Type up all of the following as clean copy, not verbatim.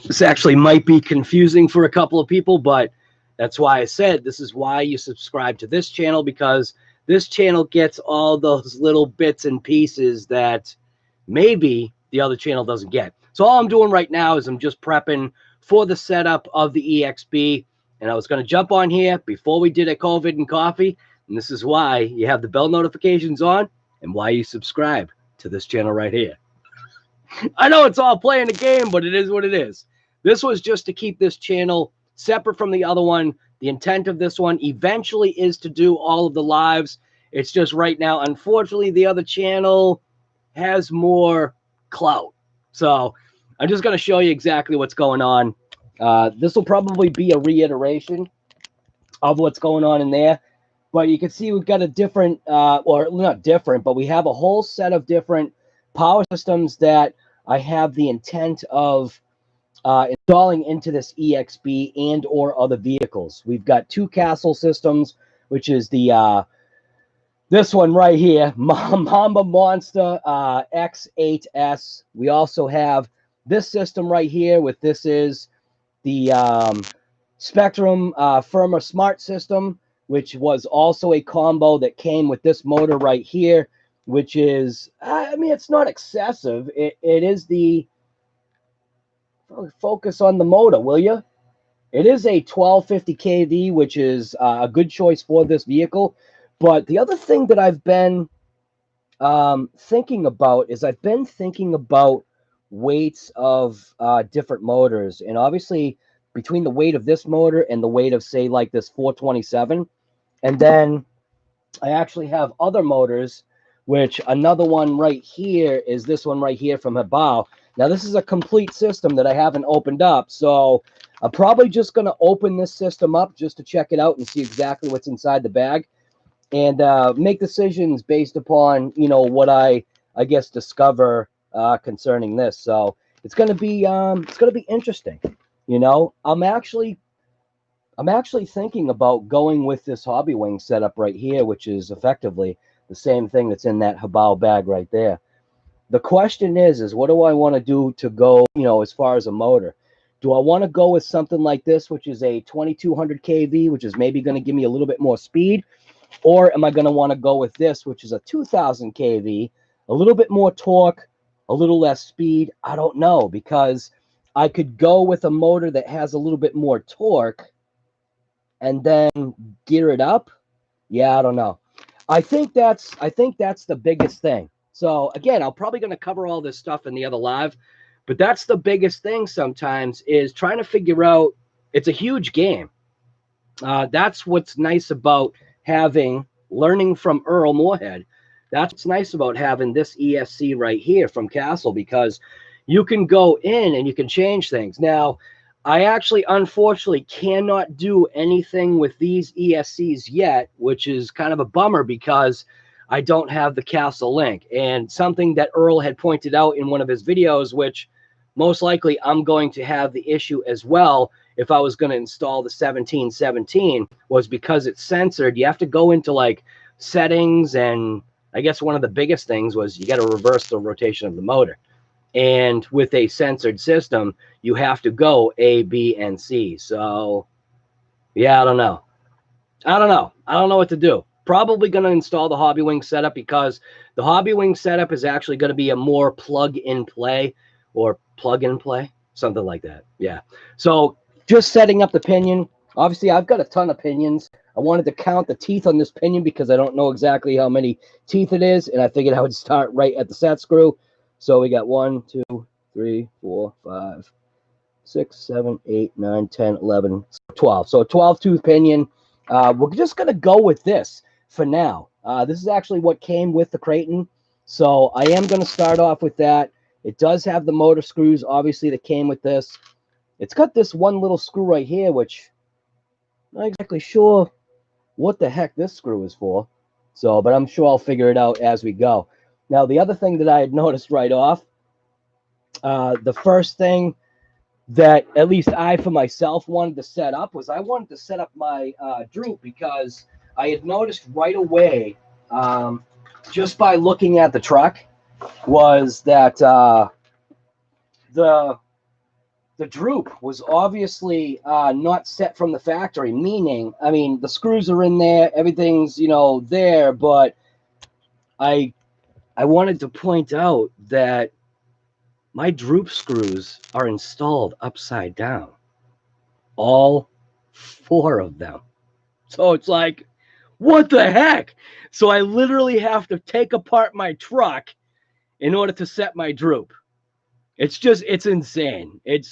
This actually might be confusing for a couple of people, but that's why I said this is why you subscribe to this channel, because this channel gets all those little bits and pieces that maybe the other channel doesn't get. So all I'm doing right now is I'm just prepping for the setup of the EXB. And I was going to jump on here before we did a COVID and coffee. And this is why you have the bell notifications on and why you subscribe to this channel right here. I know it's all playing a game, but it is what it is. This was just to keep this channel separate from the other one. The intent of this one eventually is to do all of the lives. It's just right now, unfortunately, the other channel has more clout. So I'm just going to show you exactly what's going on. This will probably be a reiteration of what's going on in there. But you can see we've got a different, or not different, but we have a whole set of different power systems that I have the intent of installing into this EXB and or other vehicles. We've got two Castle systems, which is the this one right here, Mamba Monster X8S. We also have this system right here with this is the Spectrum Firma Smart System, which was also a combo that came with this motor right here, which is, I mean, it's not excessive. It is the, focus on the motor, will you? It is a 1250 kV, which is a good choice for this vehicle. But the other thing that I've been thinking about is I've been thinking about weights of different motors. And obviously, between the weight of this motor and the weight of, say, like this 427, and then I actually have other motors, which another one right here is this one right here from Habao. Now, this is a complete system that I haven't opened up, so I'm probably just going to open this system up just to check it out and see exactly what's inside the bag and make decisions based upon, you know, what I guess discover concerning this. So it's going to be interesting. You know, I'm actually thinking about going with this Hobby Wing setup right here, which is effectively the same thing that's in that Habao bag right there. The question is what do I want to do to go, you know, as far as a motor? Do I want to go with something like this, which is a 2200 kV, which is maybe going to give me a little bit more speed? Or am I going to want to go with this, which is a 2000 kV, a little bit more torque, a little less speed? I don't know, because I could go with a motor that has a little bit more torque and then gear it up. Yeah, I don't know. I think that's the biggest thing. So again, I'm probably going to cover all this stuff in the other live, but that's the biggest thing sometimes is trying to figure out. It's a huge game. That's what's nice about learning from Earl Moorhead. That's what's nice about having this ESC right here from Castle, because you can go in and you can change things. Now, I actually, unfortunately, cannot do anything with these ESCs yet, which is kind of a bummer because I don't have the Castle link. And something that Earl had pointed out in one of his videos, which most likely I'm going to have the issue as well if I was going to install the 1717, was because it's censored. You have to go into like settings, and I guess one of the biggest things was you got to reverse the rotation of the motor. And with a censored system, you have to go A, B, and C. So, yeah, I don't know. I don't know what to do. Probably going to install the Hobby Wing setup, because the Hobby Wing setup is actually going to be a more plug-and-play, or plug-and-play, something like that. Yeah. So just setting up the pinion. Obviously, I've got a ton of pinions. I wanted to count the teeth on this pinion because I don't know exactly how many teeth it is, and I figured I would start right at the set screw. So we got 1, 2, 3, 4, 5, 6, 7, 8, 9, 10, 11, 12. So a 12-tooth pinion. We're just going to go with this for now. This is actually what came with the Creighton. So I am going to start off with that. It does have the motor screws, obviously, that came with this. It's got this one little screw right here, which I'm not exactly sure what the heck this screw is for. So, but I'm sure I'll figure it out as we go. Now, the other thing that I had noticed right off, the first thing that at least I, for myself, wanted to set up was I wanted to set up my droop, because I had noticed right away, just by looking at the truck, was that the the droop was obviously not set from the factory, meaning, I mean, the screws are in there, everything's, you know, there, but I wanted to point out that my droop screws are installed upside down. All 4 of them. So it's like, what the heck? So I literally have to take apart my truck in order to set my droop. It's just, it's insane. It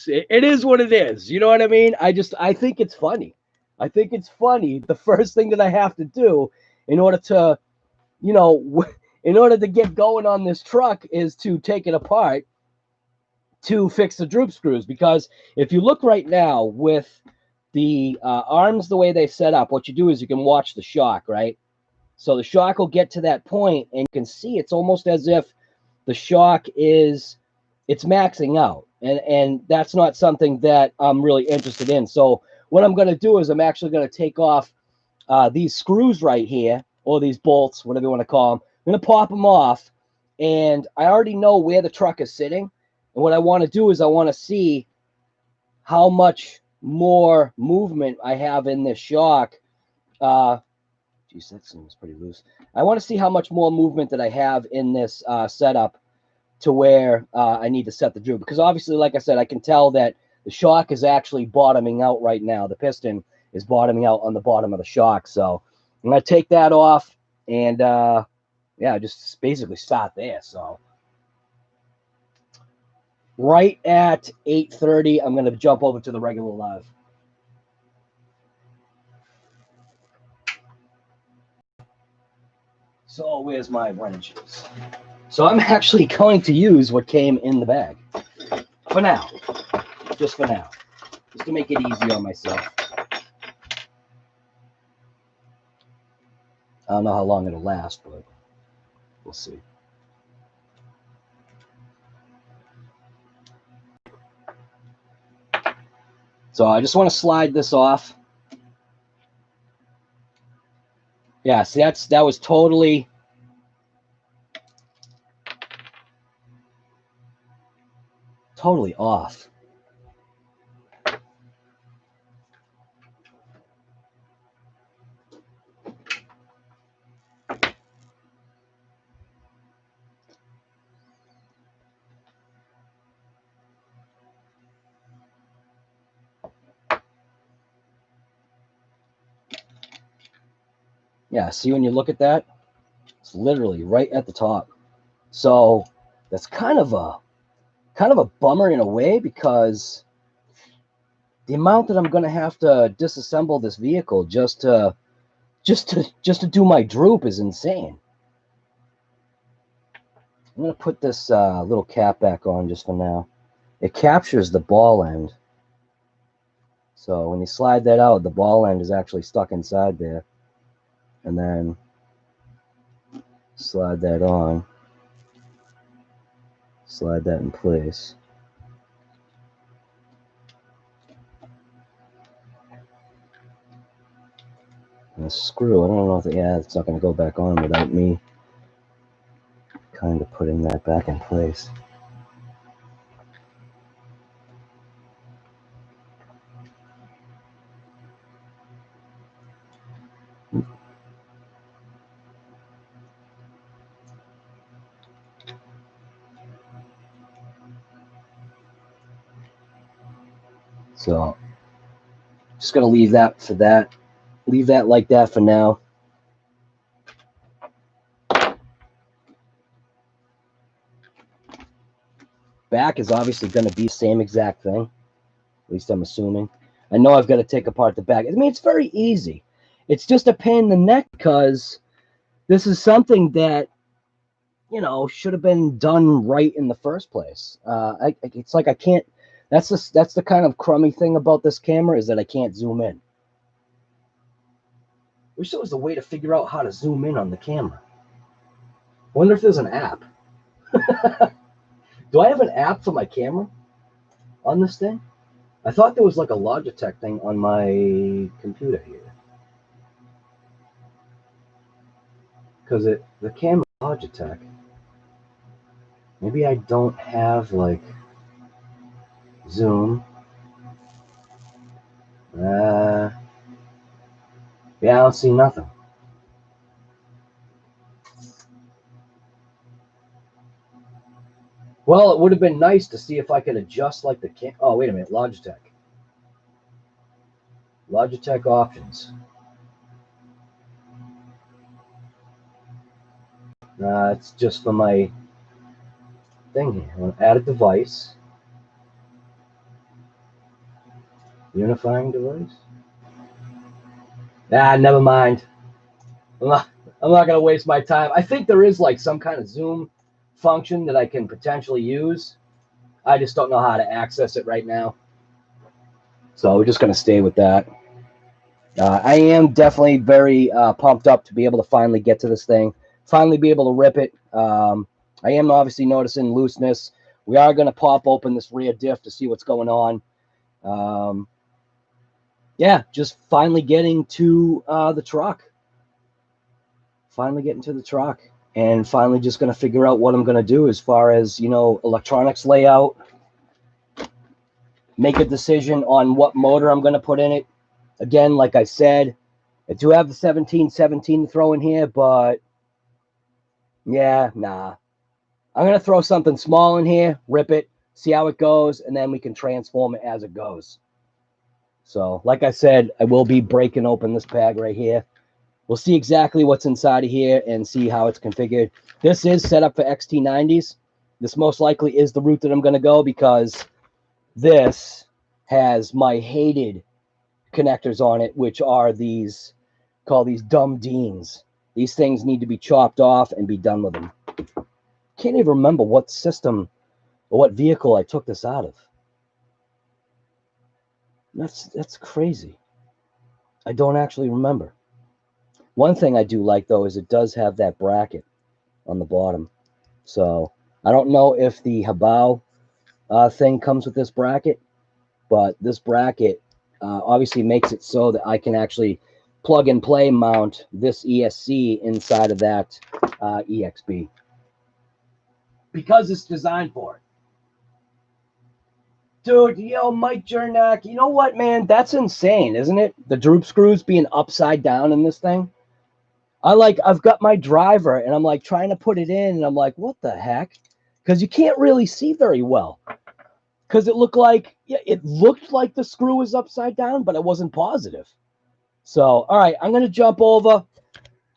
is what it is. You know what I mean? I think it's funny. I think it's funny. The first thing that I have to do in order to, you know, in order to get going on this truck is to take it apart to fix the droop screws. Because if you look right now with the arms the way they set up, what you do is you can watch the shock, right? So the shock will get to that point, and you can see it's almost as if the shock is, it's maxing out, and that's not something that I'm really interested in. So what I'm going to do is I'm actually going to take off these screws right here, or these bolts, whatever you want to call them. I'm going to pop them off, and I already know where the truck is sitting. And what I want to do is I want to see how much more movement I have in this shock. Geez, that seems pretty loose. I want to see how much more movement that I have in this setup to where I need to set the droop. Because obviously, like I said, I can tell that the shock is actually bottoming out right now. The piston is bottoming out on the bottom of the shock. So I'm going to take that off and, yeah, just basically start there. So right at 8:30, I'm going to jump over to the regular live. So where's my wrenches? So I'm actually going to use what came in the bag for now, just for now, just to make it easy on myself. I don't know how long it'll last, but we'll see. So I just want to slide this off. Yeah, see, that was totally off. Yeah, see, when you look at that, it's literally right at the top. So that's kind of a bummer in a way, because the amount that I'm going to have to disassemble this vehicle just to do my droop is insane. I'm going to put this little cap back on just for now. It captures the ball end. So when you slide that out, the ball end is actually stuck inside there. And then slide that on. Slide that in place. And the screw, I don't know if it's not going to go back on without me kind of putting that back in place. So just going to leave that for that. Leave that like that for now. Back is obviously going to be the same exact thing. At least I'm assuming. I know I've got to take apart the back. I mean, it's very easy. It's just a pain in the neck because this is something that, you know, should have been done right in the first place. It's like I can't. That's the kind of crummy thing about this camera, is that I can't zoom in. Wish there was a way to figure out how to zoom in on the camera. Wonder if there's an app. Do I have an app for my camera on this thing? I thought there was like a Logitech thing on my computer here. Because the camera Logitech. Maybe I don't have like zoom. Yeah, I don't see nothing. Well, it would have been nice to see if I could adjust like the cam. Oh, wait a minute. Logitech. Logitech options. It's just for my thing here. I want to add a device. Unifying device. Never mind. I'm not, I'm not going to waste my time. I think there is like some kind of Zoom function that I can potentially use. I just don't know how to access it right now. So we're just going to stay with that. I am definitely very pumped up to be able to finally get to this thing, finally be able to rip it. I am obviously noticing looseness. We are going to pop open this rear diff to see what's going on. Yeah, just finally getting to the truck. Finally getting to the truck. And finally just going to figure out what I'm going to do as far as, electronics layout. Make a decision on what motor I'm going to put in it. Again, like I said, I do have the 1717 to throw in here, but yeah, nah. I'm going to throw something small in here, rip it, see how it goes, and then we can transform it as it goes. So, like I said, I will be breaking open this bag right here. We'll see exactly what's inside of here and see how it's configured. This is set up for XT90s. This most likely is the route that I'm going to go because this has my hated connectors on it, which are these, call these dumb Deans. These things need to be chopped off and be done with them. Can't even remember what system or what vehicle I took this out of. That's crazy. I don't actually remember. One thing I do like, though, is it does have that bracket on the bottom. So I don't know if the Habao thing comes with this bracket, but this bracket obviously makes it so that I can actually plug and play mount this ESC inside of that EXB because it's designed for it. Dude, Mike Jernak, you know what, man? That's insane, isn't it? The droop screws being upside down in this thing. I've got my driver and I'm like trying to put it in and I'm like, what the heck? Because you can't really see very well. Because it looked like the screw was upside down, but it wasn't positive. So, all right, I'm going to jump over.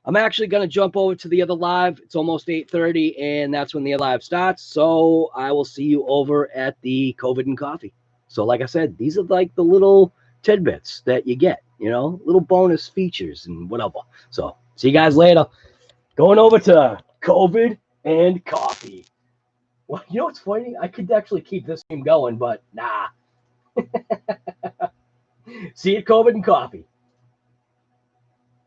I'm actually going to jump over to the other live. It's almost 8:30, and that's when the other live starts. So I will see you over at the COVID and Coffee. So like I said, these are like the little tidbits that you get, little bonus features and whatever. So see you guys later. Going over to COVID and Coffee. Well, you know what's funny? I could actually keep this game going, but nah. See you at COVID and Coffee.